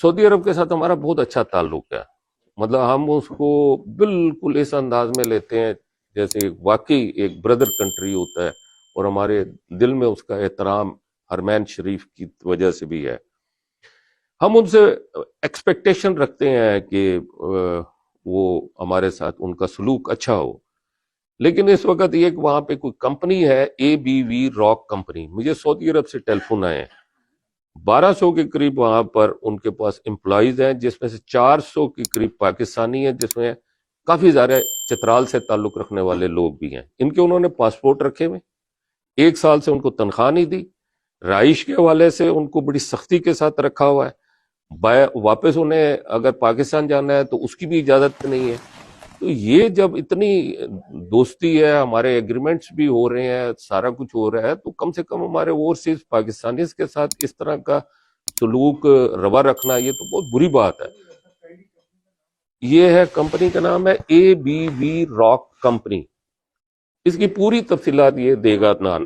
سعودی عرب کے ساتھ ہمارا بہت اچھا تعلق ہے، مطلب ہم اس کو بالکل اس انداز میں لیتے ہیں جیسے واقعی ایک بردر کنٹری ہوتا ہے، اور ہمارے دل میں اس کا احترام حرمین شریف کی وجہ سے بھی ہے۔ ہم ان سے ایکسپیکٹیشن رکھتے ہیں کہ وہ ہمارے ساتھ ان کا سلوک اچھا ہو، لیکن اس وقت یہ کہ وہاں پہ کوئی کمپنی ہے ABV راک کمپنی، مجھے سعودی عرب سے ٹیلی فون آئے ہیں، 1200 کے قریب وہاں پر ان کے پاس امپلائیز ہیں، جس میں سے 400 کے قریب پاکستانی ہیں، جس میں کافی زیادہ چترال سے تعلق رکھنے والے لوگ بھی ہیں۔ ان کے انہوں نے پاسپورٹ رکھے ہوئے، 1 سال سے ان کو تنخواہ نہیں دی، رہائش کے حوالے سے ان کو بڑی سختی کے ساتھ رکھا ہوا ہے، واپس انہیں اگر پاکستان جانا ہے تو اس کی بھی اجازت نہیں ہے۔ تو یہ جب اتنی دوستی ہے، ہمارے ایگریمنٹس بھی ہو رہے ہیں، سارا کچھ ہو رہا ہے، تو کم سے کم ہمارے اوورسیز پاکستانیز کے ساتھ اس طرح کا سلوک روا رکھنا یہ تو بہت بری بات ہے۔ یہ ہے کمپنی کا نام ہے ABV راک کمپنی، اس کی پوری تفصیلات یہ دے گا عدنان۔